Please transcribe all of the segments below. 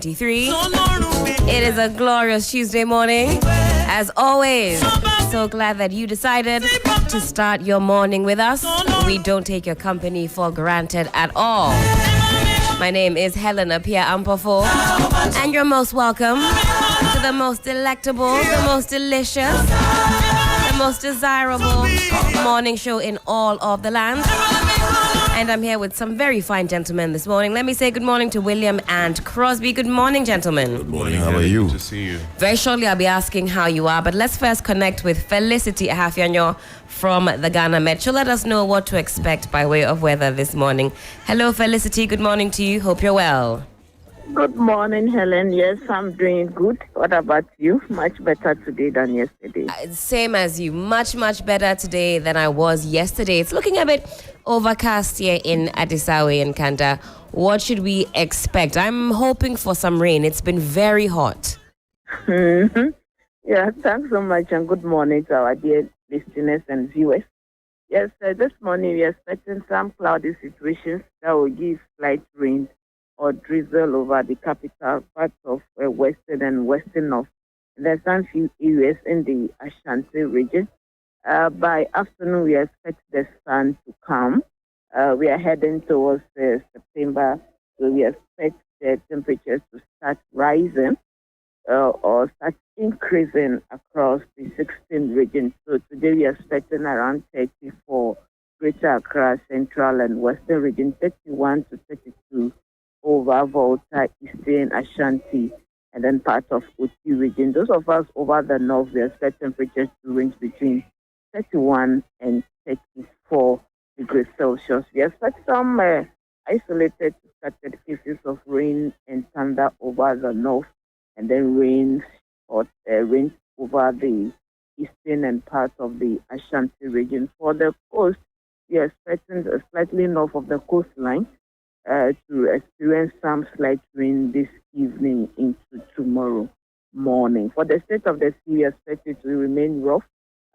23. It is a glorious Tuesday morning. As always, so glad that you decided to start your morning with us. We don't take your company for granted at all. My name is Helen Apia Ampofo, and you're most welcome to the most delectable, the most delicious, the most desirable morning show in all of the land. And I'm here with some very fine gentlemen this morning. Let me say good morning to William and Crosby. Good morning, gentlemen. Good morning. How are you? Good to see you. Very shortly, I'll be asking how you are, but let's first connect with Felicity Ahafianyo from the Ghana Met. She'll let us know what to expect by way of weather this morning. Hello, Felicity. Good morning to you. Hope you're well. Good morning, Helen. Yes, I'm doing good. What about you? Much better today than yesterday. Same as you. Much, much better today than I was yesterday. It's looking a bit overcast here in Adisawe and Kanda. What should we expect? I'm hoping for some rain. It's been very hot. Yeah, thanks so much and good morning to our dear listeners and viewers. Yes, this morning we are expecting some cloudy situations that will give slight rain or drizzle over the capital parts of western and western north. There's some few areas in the Ashanti region. By afternoon, we expect the sun to come. We are heading towards September, so we expect the temperatures to start rising or start increasing across the 16 regions. So today we are expecting around 30 for Greater Accra, Central and Western region, 31 to 32 over Volta, Eastern Ashanti, and then part of Oti region. Those of us over the north, we expect temperatures to range between 31 and 34 degrees Celsius. We expect some isolated scattered cases of rain and thunder over the north, and then rain over the eastern and part of the Ashanti region. For the coast, we are expecting slightly north of the coastline to experience some slight rain this evening into tomorrow morning. For the state of the sea, we expect it to remain rough.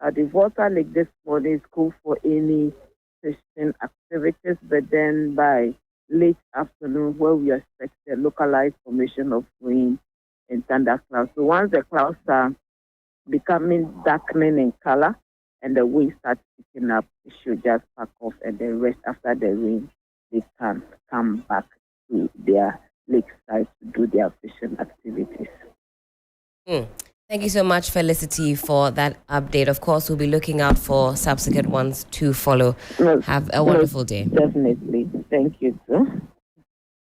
The Volta Lake this morning is cool for any fishing activities, but then by late afternoon, where we expect the localized formation of rain and thunderclouds. So once the clouds are becoming darkening in color and the wind starts picking up, it should just pack off, and then rest after the rain. They can come back to their lakeside to do their fishing activities. Thank you so much, Felicity, for that update. Of course, we'll be looking out for subsequent ones to follow. Have a wonderful day. Definitely. Thank you, too.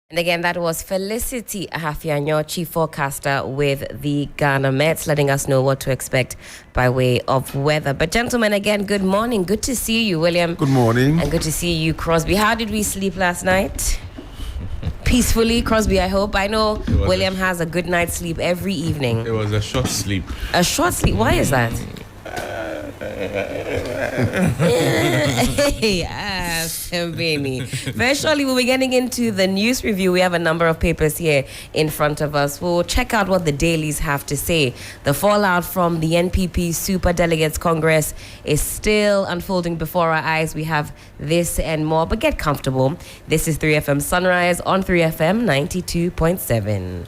And again, that was Felicity Ahafianyo, Chief Forecaster with the Ghana Mets, letting us know what to expect by way of weather. But gentlemen, again, good morning. Good to see you, William. Good morning. And good to see you, Crosby. How did we sleep last night? Peacefully, Crosby, I hope. I know William has a good night's sleep every evening. It was a short sleep. A short sleep? Why is that? Very shortly, we'll be getting into the news review. We have a number of papers here in front of us. We'll check out what the dailies have to say. The fallout from the NPP Super Delegates Congress is still unfolding before our eyes. We have this and more, but get comfortable. This is 3FM Sunrise on 3FM 92.7.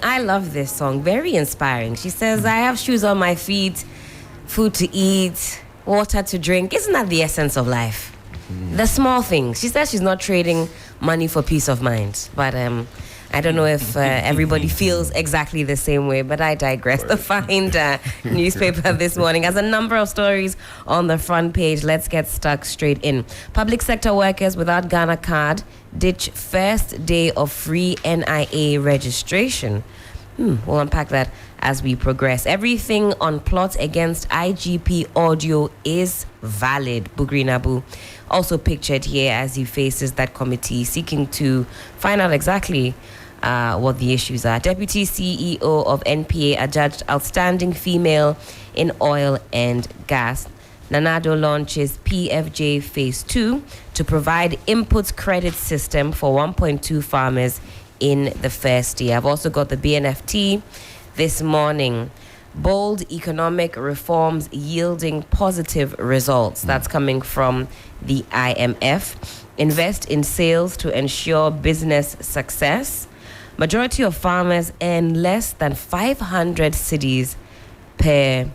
I love this song. Very inspiring. She says, I have shoes on my feet, food to eat, water to drink. Isn't that the essence of life? The small things. She says she's not trading money for peace of mind. But I don't know if everybody feels exactly the same way, but I digress. The Find newspaper this morning has a number of stories on the front page. Let's get stuck straight in. Public sector workers without Ghana card ditch first day of free NIA registration. We'll unpack that as we progress. Everything on plot against IGP audio is valid. Bugri Nabu also pictured here as he faces that committee seeking to find out exactly what the issues are. Deputy CEO of NPA adjudged outstanding female in oil and gas. Nanado launches PFJ Phase 2 to provide input credit system for 1.2 farmers in the first year. I've also got the BNFT this morning. Bold economic reforms yielding positive results. That's coming from the IMF. Invest in sales to ensure business success. Majority of farmers earn less than 500 cedis per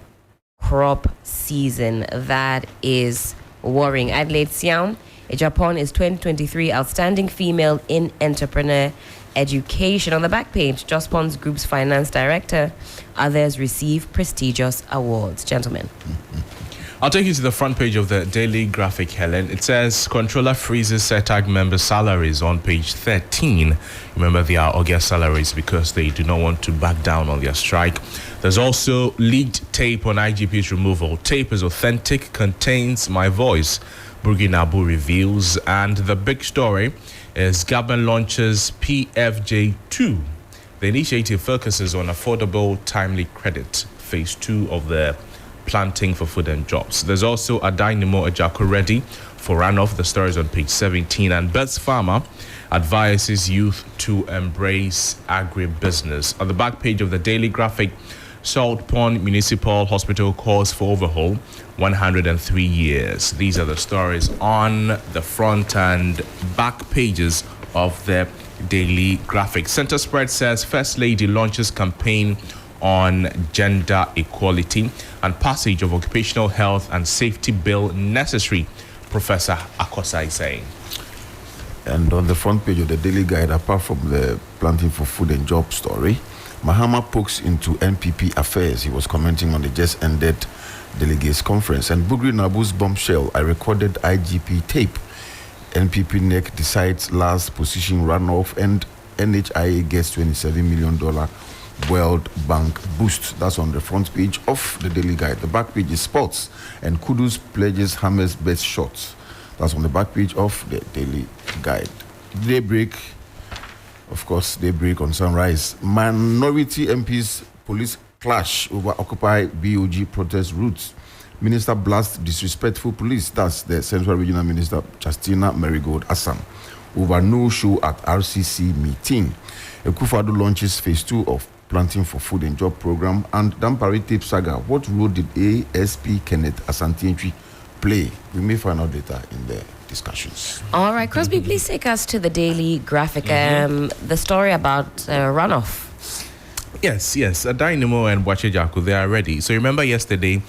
crop season. That is worrying. Adelaide Siam, Japan is 2023 Outstanding Female in Entrepreneur Education. On the back page, Jospons Group's finance director. Others receive prestigious awards. Gentlemen. I'll take you to the front page of the Daily Graphic, Helen. It says, Controller freezes SETAG member salaries on page 13. Remember, they are August salaries because they do not want to back down on their strike. There's also leaked tape on IGP's removal. Tape is authentic, contains my voice, Bugri Nabu reveals. And the big story is government launches PFJ2. The initiative focuses on affordable, timely credit, phase 2 of the planting for food and jobs. There's also a Dynamo Ajako ready for runoff. The story is on page 17. And Bets Farmer advises youth to embrace agribusiness. On the back page of the Daily Graphic, Salt Pond Municipal Hospital calls for overhaul, 103 years. These are the stories on the front and back pages of the Daily Graphic. Center Spread says First Lady launches campaign on gender equality, and passage of occupational health and safety bill necessary, Professor Akosa is saying. And on the front page of the Daily Guide, apart from the planting for food and job story, Mahama pokes into NPP affairs. He was commenting on the just ended delegates conference. And Bugri Nabu's bombshell, I recorded IGP tape. NPP NEC decides last position runoff, and NHIA gets $27 million World Bank boost. That's on the front page of the Daily Guide. The back page is sports, and Kudus pledges Hammers best shots. That's on the back page of the Daily Guide. Daybreak, of course, daybreak on Sunrise. Minority MPs police clash over Occupy BOG protest routes. Minister blasts disrespectful police. That's the Central Regional Minister Justina Marigold Assam over no show at RCC meeting. Ekufado launches phase 2 of planting for food and job program. And Dampari Tape Saga, what role did ASP Kenneth Asante play? We may find out later in the discussions. All right, Crosby, please take us to the Daily Graphic. The story about runoff. Yes. Dynamo and Boache Jaku, they are ready. So remember yesterday,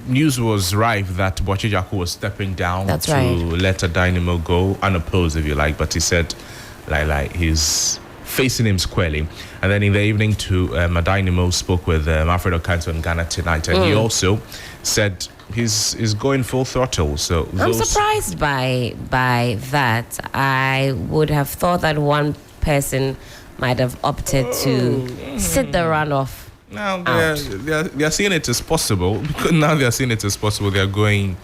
news was rife that Boache Jaku was stepping down let a Dynamo go, unopposed if you like, but he said like he's facing him squarely. And then in the evening too, Dynamo spoke with Alfredo Canto in Ghana Tonight, and he also said he's going full throttle. So I'm surprised by that. I would have thought that one person might have opted to sit the runoff. Now they are seeing it as possible, because now they are seeing it as possible. They are going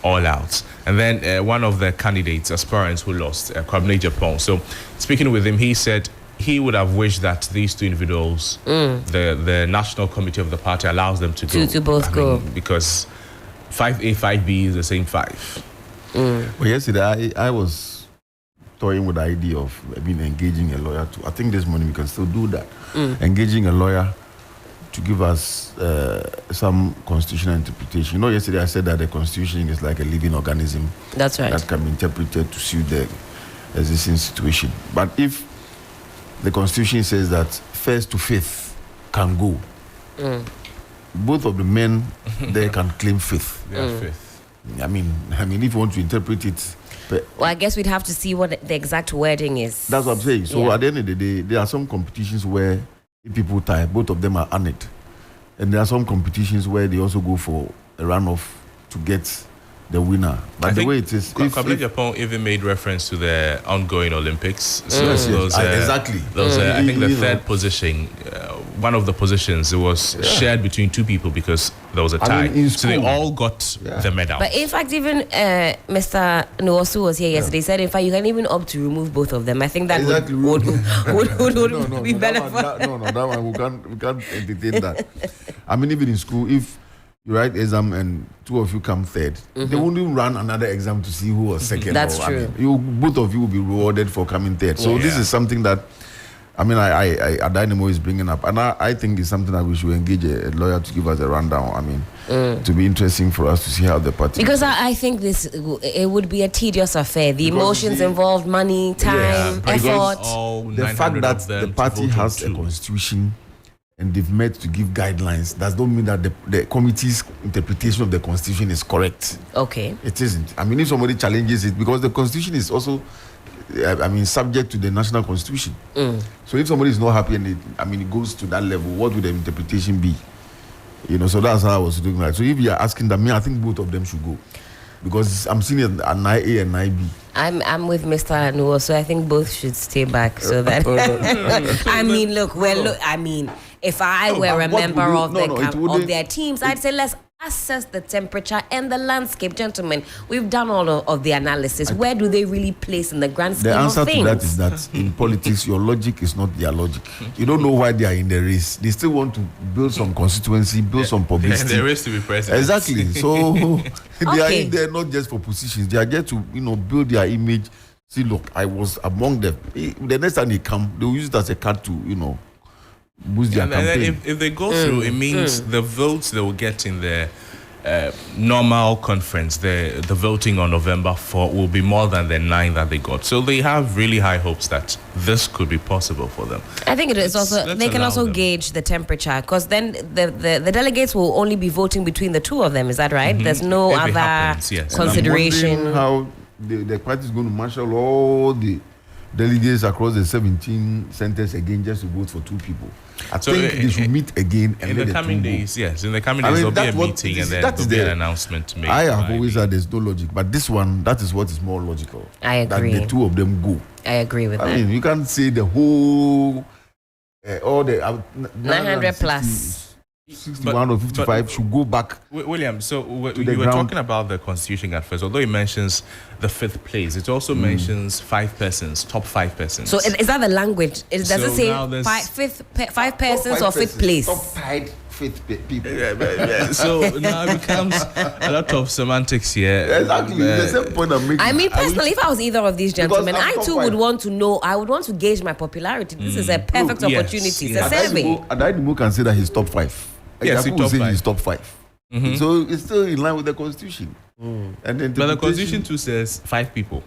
all out. And then one of the candidates, aspirants who lost, Kwabena Japan. So speaking with him, he said he would have wished that these two individuals, the national committee of the party allows them to go. To both go. Because 5A, 5B is the same 5. Well, yesterday I was toying with the idea of engaging a lawyer too. I think this morning we can still do that. Engaging a lawyer to give us some constitutional interpretation. You know, yesterday I said that the constitution is like a living organism. That's right. That can be interpreted to suit the existing situation. But if the constitution says that first to fifth can go. Both of the men there can claim fifth. They are fifth. I mean, if you want to interpret it, Well, I guess we'd have to see what the exact wording is. that's what I'm saying. So Yeah. at the end of the day, there are some competitions where if people tie, both of them are on it, and there are some competitions where they also go for a runoff to get the winner. But the way it is, Kabla Japan even made reference to the ongoing Olympics. So Yes, those, exactly. Those, I think the You know. third position, one of the positions, it was shared between two people because there was a tie. in So they school. all got the medal. But in fact, even Mr. Nwosu was here yesterday. He said, in fact, you can even opt to remove both of them. I think that Exactly. would No, be better that for one, that one we can't entertain that. I mean, even in school, if you write exam and two of you come third, they won't even run another exam to see who was second. That's or, true. I mean, both of you will be rewarded for coming third. So this is something that, I mean, I Dynamo is bringing up, and I think it's something that we should engage a lawyer to give us a rundown. I mean, to be interesting for us to see how the party. Because I think it would be a tedious affair. The Because emotions the- involved, money, time, Because effort. all the 900 fact that of them the to party vote on has a two. constitution and they've met to give guidelines does not mean that the committee's interpretation of the constitution is correct. Okay. It isn't. I mean, if somebody challenges it, because the constitution is also, I mean, subject to the national constitution. So if somebody is not happy and it goes to that level, what would the interpretation be? You know, so that's how I was looking at it. So if you are asking that, I think both of them should go. Because I'm seeing it at 9A and 9B. I'm with Mr. Nuo, so I think both should stay back so that I mean, if I were a what member would you- of it of wouldn't- their teams, I'd say let's assess the temperature and the landscape. Gentlemen, we've done all of the analysis. Where do they really place in the grand scheme The answer of to things? that is that in politics, your logic is not their logic. You don't know why they are in the race. They still want to build some constituency, build some publicity. There is to be president. Exactly. So they are Okay. in there not just for positions. They are there to build their image. See, look, I was among them. The next time they come, they will use it as a card to boost their And then campaign. if they go through, it means the votes they will get in the normal conference, the voting on November 4 will be more than the 9 that they got. So they have really high hopes that this could be possible for them. I think it is also Let's they can allow also them. gauge the temperature because then the delegates will only be voting between the two of them. Is that right? There's no If it other happens, yes. And I'm consideration. wondering how the party is going to marshal all the delegates across the 17 centers again just to vote for two people. I So, think they should meet again and In let the coming two go. days, yes. In the coming I days, mean, there'll that's be a what meeting it is. and then That is there'll be the- an announcement to make. I have by always the- said there's no logic, but this one, that is what is more logical. I agree. That the two of them go. I agree with I that. mean, you can't say the whole, all the 900 plus. 61 or But- 55 should go back. William, so the you were ground. talking about the constitution at first. Although it mentions the 5th place, it also mentions 5 persons, top 5 persons. So is that the language? Does So it say now there's- five persons Top or fifth place? Top 5 fifth people. So now it becomes a lot of semantics here. Exactly. It's the same point I'm making. I mean, personally, if I was either of these gentlemen, I'm I top too five. would want to know. I would want to gauge my popularity. This is a perfect Yes, opportunity. It's yes. a survey. Adaidimu can say that he's top 5. Yes, Yakubu he's top say 5. he's top 5. So it's still in line with the constitution. And the But the interpretation- constitution too says 5 people.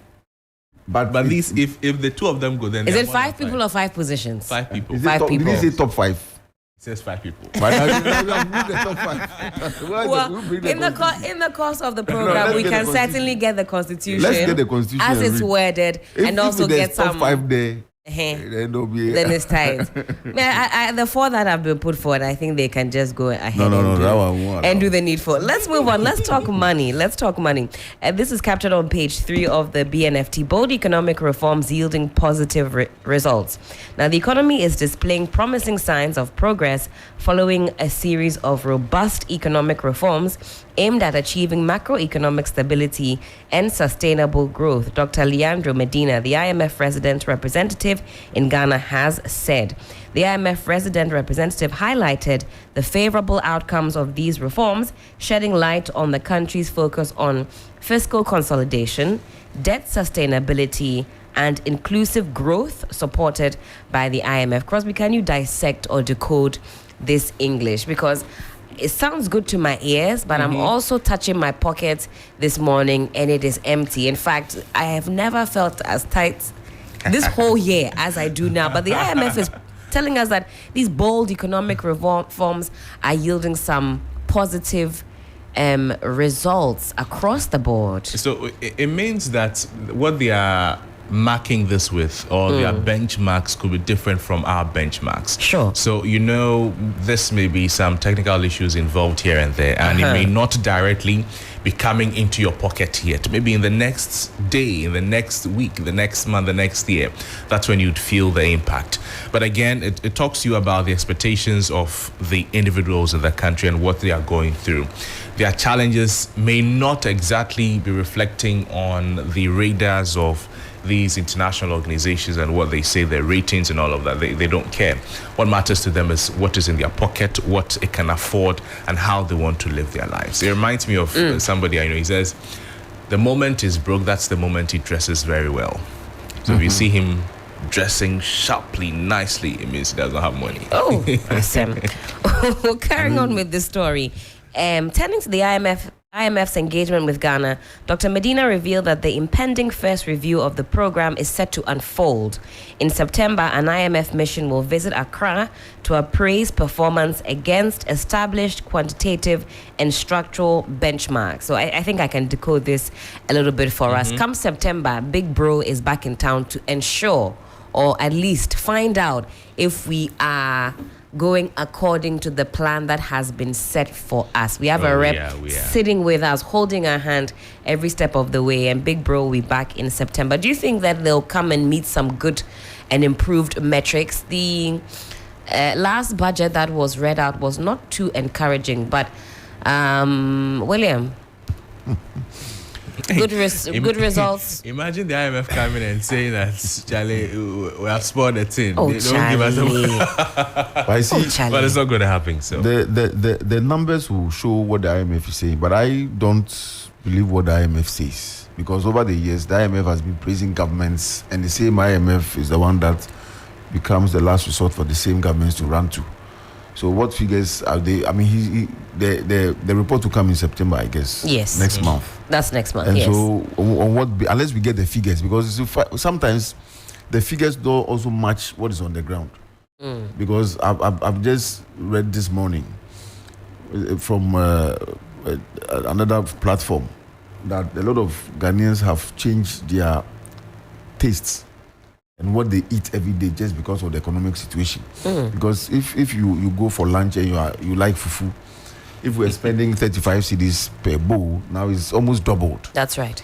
But But at it- least if the two of them go, then Is they're it more than 5 people or 5 positions? 5 people. is It it five top, people? Did he say top 5? says 5 people. But now we have the top 5. Why Well, we bring the in the constitution? in the course of the program, let's we get the can constitution. certainly get the constitution. Let's get the constitution as and it's read. worded, and also there's get top some. 5 there. Eh, Then there'll be. then it's tight. Man, the 4 that have been put forward, I think they can just go ahead No, and, do, that one won't. and do the needful. Let's move on. Let's talk money. Let's talk money. This is captured on page 3 of the BNFT. Bold economic reforms yielding positive results. Now, the economy is displaying promising signs of progress following a series of robust economic reforms aimed at achieving macroeconomic stability and sustainable growth. Dr. Leandro Medina, the IMF resident representative in Ghana, has said. The IMF resident representative highlighted the favorable outcomes of these reforms, shedding light on the country's focus on fiscal consolidation, debt sustainability, and inclusive growth supported by the IMF. Crosby, can you dissect or decode this English? Because it sounds good to my ears, but I'm also touching my pockets this morning and it is empty. In fact, I have never felt as tight this whole year as I do now. But the IMF is telling us that these bold economic reforms are yielding some positive results across the board. So it means that what they are marking this with, or their benchmarks, could be different from our benchmarks. Sure. So this may be some technical issues involved here and there, and it may not directly be coming into your pocket yet. Maybe in the next day, in the next week, the next month, the next year, that's when you'd feel the impact. But again, it talks to you about the expectations of the individuals in the country and what they are going through. Their challenges may not exactly be reflecting on the radars of these international organizations and what they say, their ratings and all of that. They don't care. What matters to them is what is in their pocket, what it can afford, and how they want to live their lives. It reminds me of somebody I know. He says, the moment he's broke, that's the moment he dresses very well. So if you see him dressing sharply, nicely, it means he doesn't have money. Oh, awesome. Carrying on with this story. Turning to the IMF's engagement with Ghana, Dr. Medina revealed that the impending first review of the program is set to unfold. In September, an IMF mission will visit Accra to appraise performance against established quantitative and structural benchmarks. So I think I can decode this a little bit for us. Come September, Big Bro is back in town to ensure, or at least find out, if we are going according to the plan that has been set for us. We have a rep sitting with us, holding our hand every step of the way, and Big Bro will be back in September. Do you think that they'll come and meet some good and improved metrics? The last budget that was read out was not too encouraging, but William, good results. Imagine the IMF coming and saying that, Charlie, we have spoiled the team. Oh, they don't give us But I see, but it's not going to happen. So the numbers will show what the IMF is saying, but I don't believe what the IMF says, because over the years the IMF has been praising governments, and the same IMF is the one that becomes the last resort for the same governments to run to. So what figures are they? I mean, the report will come in September, I guess. Yes. Next month. That's next month. And yes. so on what, unless we get the figures, because sometimes the figures don't also match what is on the ground. Because I've just read this morning from another platform that a lot of Ghanaians have changed their tastes and what they eat every day just because of the economic situation. Because if you go for lunch and you like fufu, if we're spending 35 cedis per bowl, now it's almost doubled. That's right.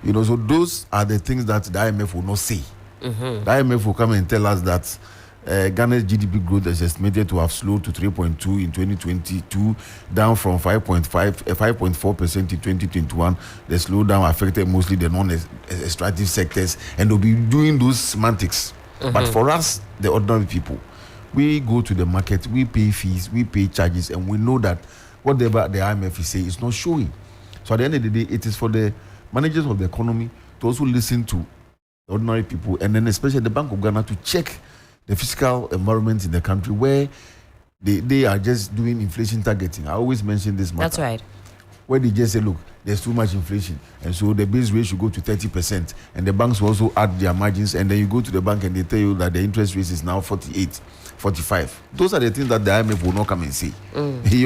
So those are the things that the IMF will not say. The IMF will come and tell us that Ghana's GDP growth is estimated to have slowed to 3.2 in 2022, down from 5.4% in 2021. The slowdown affected mostly the non-extractive sectors, and they'll be doing those semantics. But for us, the ordinary people, we go to the market, we pay fees, we pay charges, and we know that whatever the IMF is saying is not showing. So at the end of the day, it is for the managers of the economy to also listen to the ordinary people, and then especially the Bank of Ghana to check the fiscal environment in the country where they are just doing inflation targeting. I always mention this matter. That's right. Where they just say, look, there's too much inflation, and so the base rate should go to 30%, and the banks will also add their margins, and then you go to the bank and they tell you that the interest rate is now 48, 45. Those are the things that the IMF will not come and say. They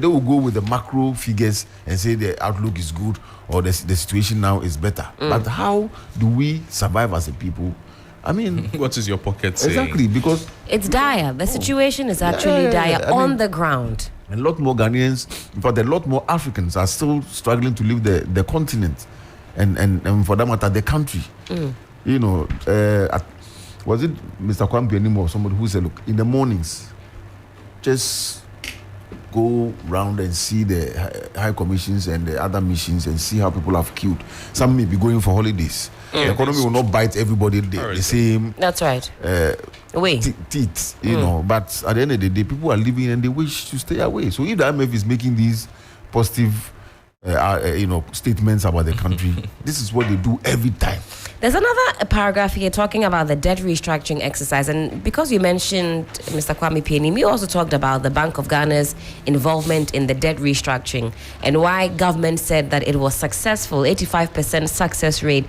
will go with the macro figures and say the outlook is good or the situation now is better. But how do we survive as a people? I mean, what is your pocket saying? Exactly, because it's dire. The situation is actually dire on the ground. A lot more Ghanaians, in fact, a lot more Africans are still struggling to leave the continent and for that matter, the country. Was it Mr. Kwame Animo or somebody who said, look, in the mornings, just go round and see the high commissions and the other missions and see how people have queued. Some may be going for holidays. The economy will not bite everybody the same. That's right. Teeth, But at the end of the day, people are living and they wish to stay away. So if the IMF is making these positive, statements about the country, this is what they do every time. There's another paragraph here talking about the debt restructuring exercise, and because you mentioned Mr. Kwame Pianim, you also talked about the Bank of Ghana's involvement in the debt restructuring and why government said that it was successful, 85% success rate.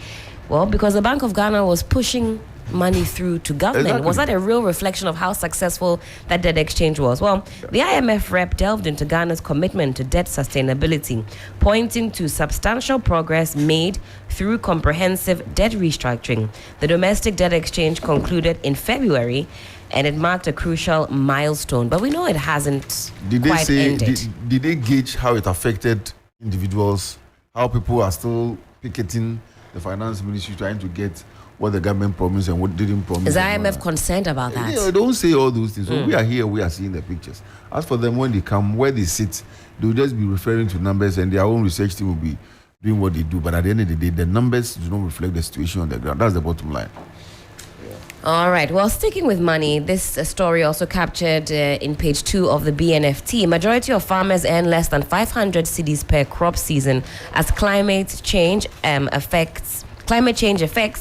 Well, because the Bank of Ghana was pushing money through to government. Exactly. Was that a real reflection of how successful that debt exchange was? Well, the IMF rep delved into Ghana's commitment to debt sustainability, pointing to substantial progress made through comprehensive debt restructuring. The domestic debt exchange concluded in February, and it marked a crucial milestone. But we know it hasn't Did they quite say, ended. did they gauge how it affected individuals, how people are still picketing the finance ministry trying to get what the government promised and what didn't promise? Is and all IMF that? concerned about that? Yeah, don't say all those things. So we are here, we are seeing the pictures. As for them, when they come, where they sit, they'll just be referring to numbers and their own research team will be doing what they do. But at the end of the day, the numbers do not reflect the situation on the ground. That's the bottom line. All right. Well, sticking with money, this story also captured in page 2 of the BNFT. Majority of farmers earn less than 500 cedis per crop season as climate change effects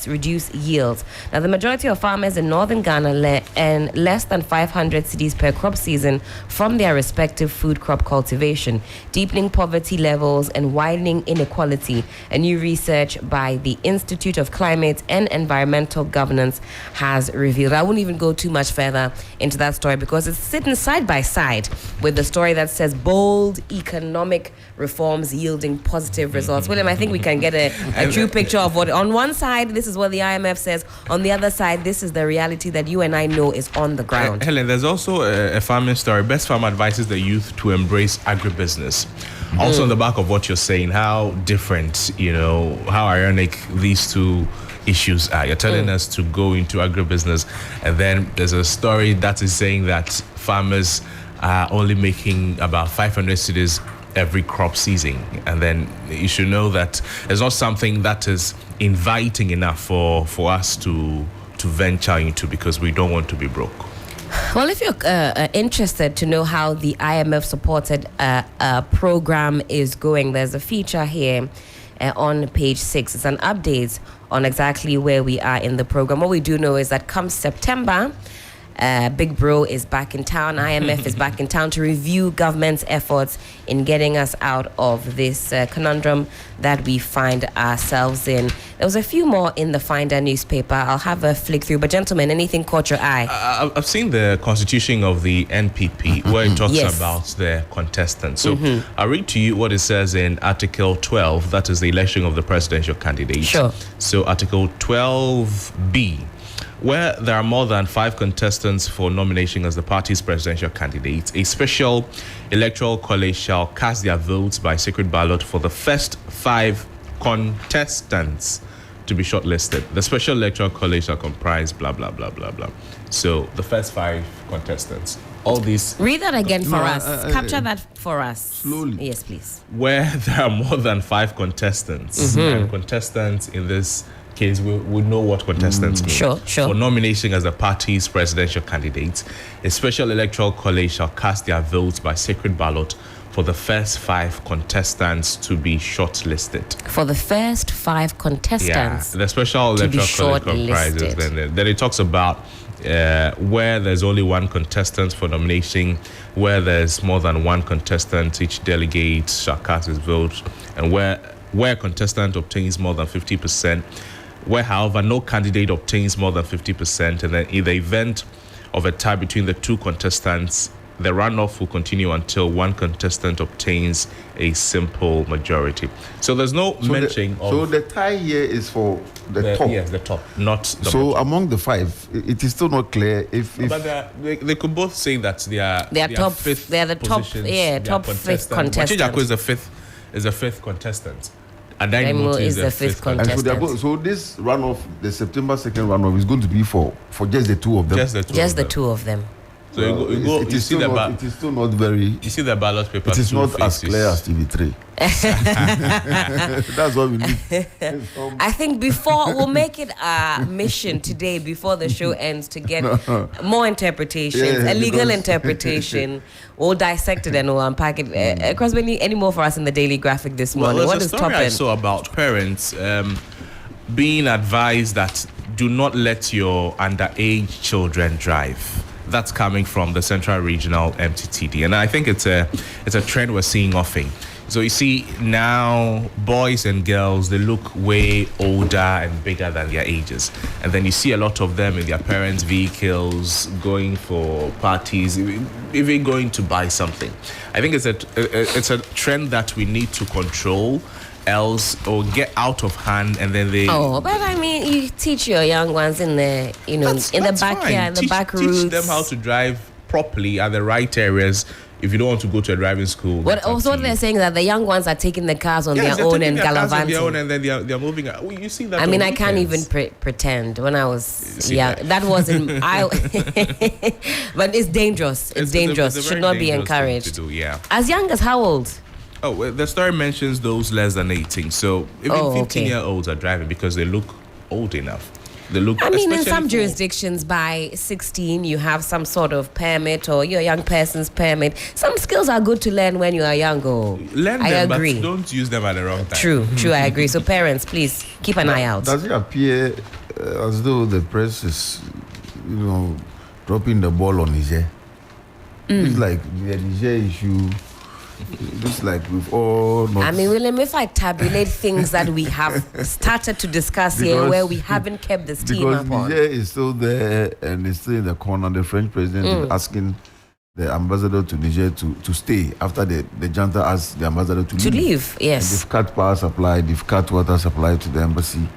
reduce yields. Now, the majority of farmers in northern Ghana earn less than 500 cedis per crop season from their respective food crop cultivation, deepening poverty levels and widening inequality. A new research by the Institute of Climate and Environmental Governance has revealed. I wouldn't even go too much further into that story because it's sitting side by side with the story that says bold economic reforms yielding positive results. William, I think we can get a true picture of what, on one side, this is what the IMF says. On the other side, this is the reality that you and I know is on the ground. Helen, there's also a farming story. Best Farm advises the youth to embrace agribusiness. Also on the back of what you're saying, how different, how ironic these two issues are. You're telling us to go into agribusiness, and then there's a story that is saying that farmers are only making about 500 cedis every crop season, and then you should know that it's not something that is inviting enough for us to venture into, because we don't want to be broke. Well, if you're interested to know how the IMF supported program is going, there's a feature here on page 6. It's an update on exactly where we are in the program. What we do know is that come September, Big Bro is back in town. IMF is back in town to review government's efforts in getting us out of this conundrum that we find ourselves in. There was a few more in the Finder newspaper. I'll have a flick through. But gentlemen, anything caught your eye? I've seen the constitution of the NPP where it talks Yes. about the contestants. So I'll read to you what it says in Article 12, that is the election of the presidential candidate. Sure. So Article 12B, where there are more than 5 contestants for nomination as the party's presidential candidate, a special electoral college shall cast their votes by secret ballot for the first 5 contestants to be shortlisted. The special electoral college shall comprise blah, blah, blah, blah, blah. So the first 5 contestants. All these, Read that again for No, us. Capture that for us. Slowly. Yes, please. where there are more than 5 contestants, and contestants in this case, we know what contestants mean. Sure. For nomination as the party's presidential candidate, a special electoral college shall cast their votes by secret ballot for the first 5 contestants to be shortlisted. For the first 5 contestants. The special to be electoral college comprises. shortlisted. Then it talks about where there's only 1 contestant for nomination, where there's more than 1 contestant, each delegate shall cast his vote, and where a contestant obtains more than 50%, where, however, no candidate obtains more than 50%, and then in the event of a tie between the 2 contestants, the runoff will continue until 1 contestant obtains a simple majority. So there's no mention of... So the tie here is for the top. Yes, the top, not the So bottom. among the 5, it is still not clear if But they could both say that they are top- fifth they are the top- positions, yeah, they are top fifth contestant. contestant. Machijako is a fifth contestant. And then Remo Motu is is the a fifth fifth and so, contestant. so this runoff, the September 2nd runoff, is going to be for just the 2 of them. Just the two. Just of the them. 2 of them. So you see the it is still not very. you see the ballot paper. It is 2 not as faces. clear as TV3. That's what we need. I think we'll make it our mission today before the show ends to get more interpretations, Yeah, a legal because- interpretation. We'll dissect it and we'll unpack it. Crosby, any more for us in the Daily Graphic this morning? Well, What there's is a top story I end? saw about parents being advised that do not let your underage children drive. That's coming from the Central Regional MTTD, and I think it's a trend we're seeing often. So you see now boys and girls, they look way older and bigger than their ages, and then you see a lot of them in their parents' vehicles going for parties, even going to buy something. I think it's a trend that we need to control, else or get out of hand, and then they. Oh, but I mean, you teach your young ones in the That's backyard, the back roads. Teach them how to drive properly at the right areas. If you don't want to go to a driving school, What they're saying that the young ones are taking the cars on their own and gallivanting. And then they're moving. Well, you see that. I mean, I can't even pretend. When I was young, that wasn't. But it's dangerous. It's dangerous. It's a Should very not be dangerous thing encouraged. to do, yeah. As young as how old? Oh, well, the story mentions those less than 18. So even 15-year-olds are driving because they look old enough. They look. I mean, in especially some for- jurisdictions, by 16, you have some sort of permit or your young person's permit. Some skills are good to learn when you are young. Learn I them, agree. but don't use them at the wrong time. True, I agree. So parents, please keep an eye out. Does it appear as though the press is, dropping the ball on Niger? It's like the Niger issue. It's like we've all not. I mean, William, if I tabulate things that we have started to discuss here Because- where we haven't kept the steam because up on. Niger is still there and it's still in the corner. The French president is asking the ambassador to Niger to stay after the junta asked the ambassador to To leave, And yes. they've cut power supply, they've cut water supply to the embassy,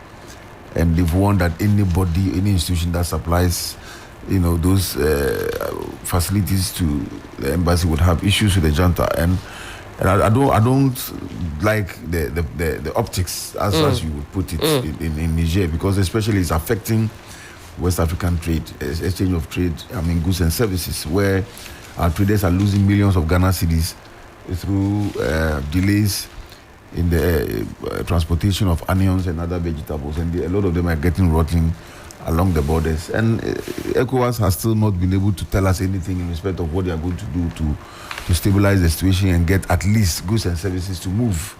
and they've warned that any institution that supplies, those facilities to the embassy would have issues with the junta. And I don't like the optics as you would put it in Niger, because especially it's affecting West African trade, exchange of trade, goods and services, where our traders are losing millions of Ghana cedis through delays in the transportation of onions and other vegetables, and a lot of them are getting rotten along the borders. And ECOWAS has still not been able to tell us anything in respect of what they are going to do to stabilize the situation and get at least goods and services to move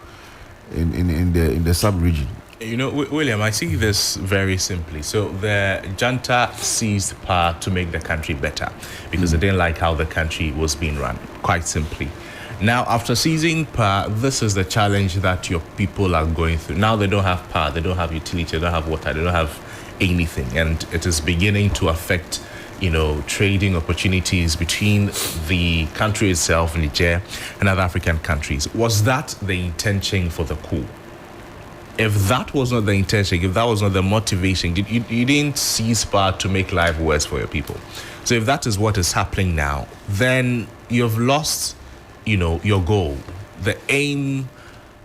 in the sub-region. William, I see this very simply. So the junta seized power to make the country better because they didn't like how the country was being run, quite simply. Now, after seizing power, this is the challenge that your people are going through. Now they don't have power, they don't have utility, they don't have water, they don't have anything. And it is beginning to affect, trading opportunities between the country itself, Niger, and other African countries. Was that the intention for the coup? If that was not the intention, if that was not the motivation, you didn't seize power to make life worse for your people. So if that is what is happening now, then you've lost, your goal, the aim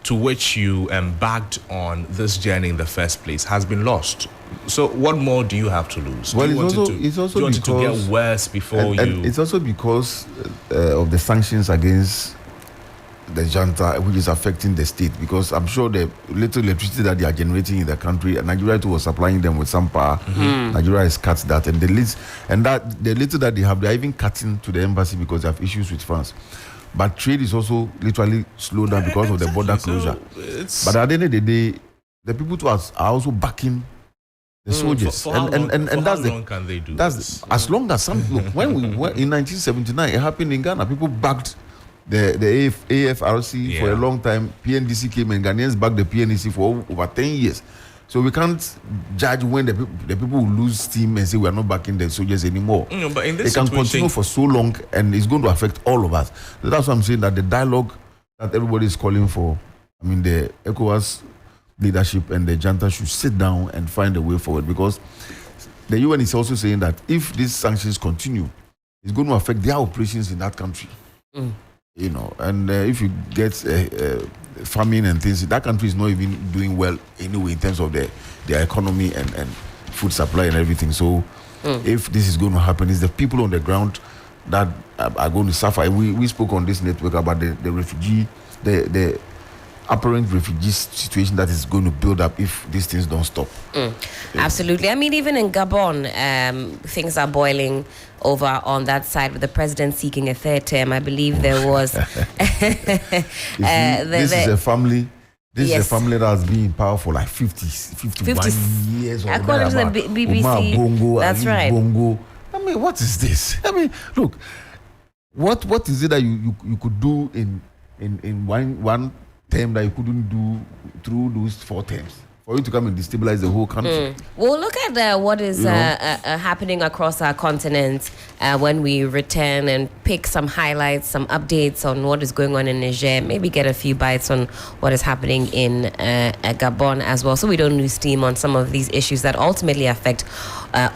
to which you embarked on this journey in the first place has been lost. So what more do you have to lose? Well, do you want it to get worse before and it's also because of the sanctions against the junta, which is affecting the state, because I'm sure the little electricity that they are generating in the country, and Nigeria too was supplying them with some power. Nigeria has cut that, and the little that they have, they are even cutting to the embassy because they have issues with funds. But trade is also literally slowed down because of the border closure. But at the end of the day, the people too are also backing the soldiers. For how long can they do this? As long as some look, when we went in 1979, it happened in Ghana. People backed the AFRC for a long time. PNDC came and Ghanaians backed the PNDC for over 10 years. So we can't judge when the people will lose steam and say we are not backing the soldiers anymore. But in this it can continue for so long, and it's going to affect all of us. So that's why I'm saying that the dialogue that everybody is calling for, the ECOWAS leadership and the junta should sit down and find a way forward, because the UN is also saying that if these sanctions continue, it's going to affect their operations in that country. And if you get famine and things, that country is not even doing well anyway in terms of their economy and food supply and everything. So if this is going to happen, it's the people on the ground that are going to suffer. We spoke on this network about the refugee, the apparent refugee situation that is going to build up if these things don't stop. Absolutely. I mean, even in Gabon, things are boiling over on that side with the president seeking a third term. I believe there was... this is a family... This is a family that has been in power for like 51 years. According to the BBC. Bongo, that's right. Bongo. What is this? Look, what is it that you could do in in one term that you couldn't do through those 4 terms. For you to come and destabilize the whole country. We'll look at what is happening across our continent when we return and pick some highlights, some updates on what is going on in Niger, maybe get a few bites on what is happening in Gabon as well, so we don't lose steam on some of these issues that ultimately affect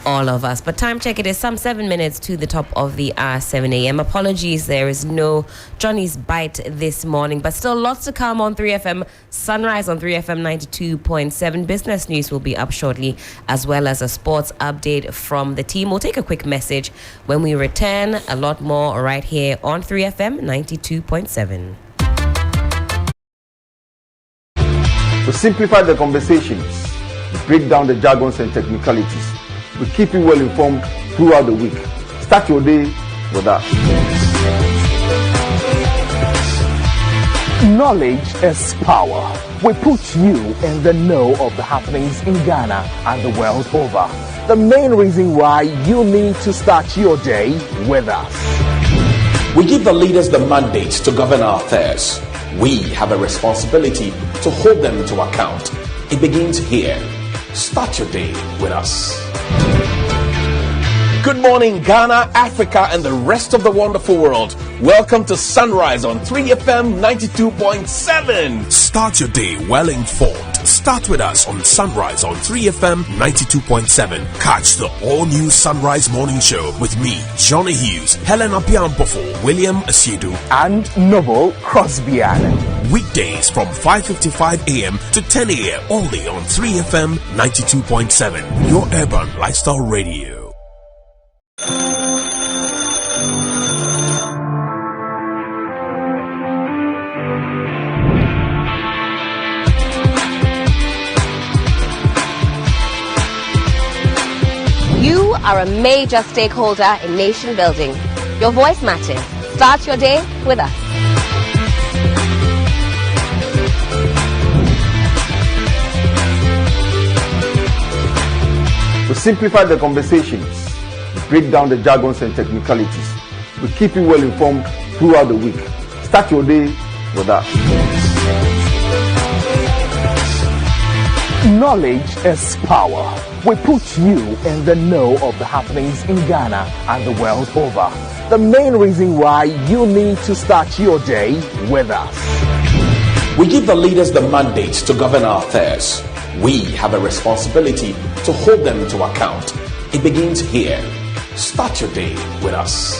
all of us. But time check, it is some 7 minutes to the top of the hour, 7 a.m. Apologies, there is no Johnny's Bite this morning, but still lots to come on 3FM. Sunrise on 3FM 92.7. Business news will be up shortly, as well as a sports update from the team. We'll take a quick message when we return. A lot more right here on 3FM 92.7. To simplify the conversations, break down the jargons and technicalities, we keep you well informed throughout the week. Start your day with us. Knowledge is power. We put you in the know of the happenings in Ghana and the world over. The main reason why you need to start your day with us. We give the leaders the mandate to govern our affairs. We have a responsibility to hold them to account. It begins here. Start your day with us. Good morning, Ghana, Africa, and the rest of the wonderful world. Welcome to Sunrise on 3FM 92.7. Start your day well informed. Start with us on Sunrise on 3FM 92.7. Catch the all-new Sunrise Morning Show with me, Johnny Hughes, Helen Apiampofo, William Asiedu, and Noble Crosbyan. Weekdays from 5:55 a.m. to 10 a.m. only on 3FM 92.7. Your urban lifestyle radio. You are a major stakeholder in nation building. Your voice matters. Start your day with us. To simplify the conversations, break down the jargons and technicalities, we keep you well informed throughout the week. Start your day with us. Knowledge is power. We put you in the know of the happenings in Ghana and the world over. The main reason why you need to start your day with us. We give the leaders the mandate to govern our affairs. We have a responsibility to hold them to account. It begins here. Start your day with us.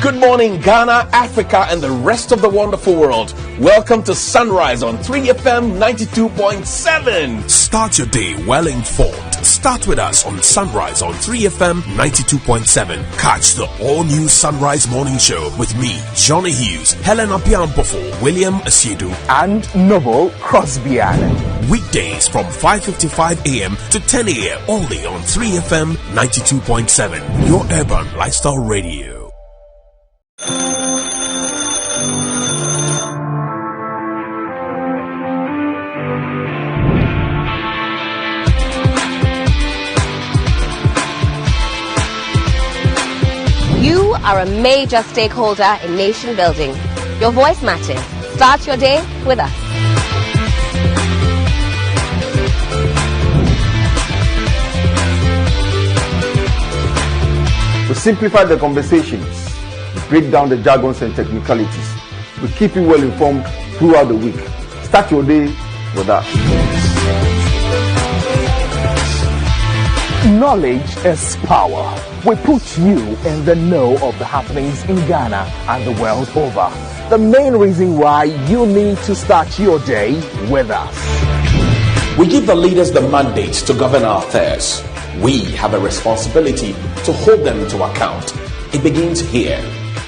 Good morning, Ghana, Africa, and the rest of the wonderful world. Welcome to Sunrise on 3FM 92.7. Start your day well informed. Start with us on Sunrise on 3FM 92.7. Catch the all-new Sunrise Morning Show with me, Johnny Hughes, Helen Apiampofo, William Asiedu, and Noble Crosbyan. Weekdays from 5:55 a.m. to 10 a.m. only on 3FM 92.7. Your urban lifestyle radio. You are a major stakeholder in nation building. Your voice matters. Start your day with us. To simplify the conversations, break down the jargons and technicalities, we keep you well informed throughout the week. Start your day with us. Knowledge is power. We put you in the know of the happenings in Ghana and the world over. The main reason why you need to start your day with us. We give the leaders the mandate to govern our affairs. We have a responsibility to hold them to account. It begins here.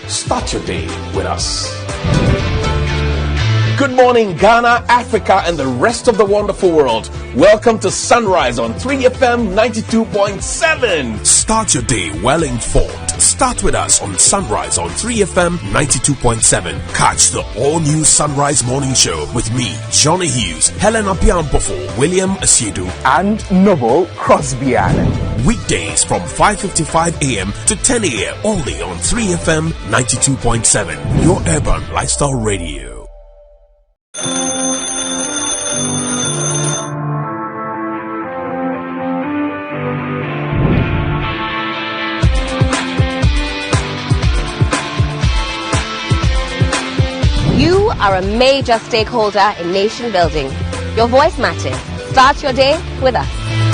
Start your day with us. Good morning, Ghana, Africa, and the rest of the wonderful world. Welcome to Sunrise on 3FM 92.7. Start your day well informed. Start with us on Sunrise on 3FM 92.7. Catch the all-new Sunrise Morning Show with me, Johnny Hughes, Helen Apiampofo, William Asiedu, and Noble Crosby-Allen. Weekdays from 5:55 a.m. to 10 a.m. only on 3FM 92.7. Your urban lifestyle radio. You are a major stakeholder in nation building. Your voice matters. Start your day with us.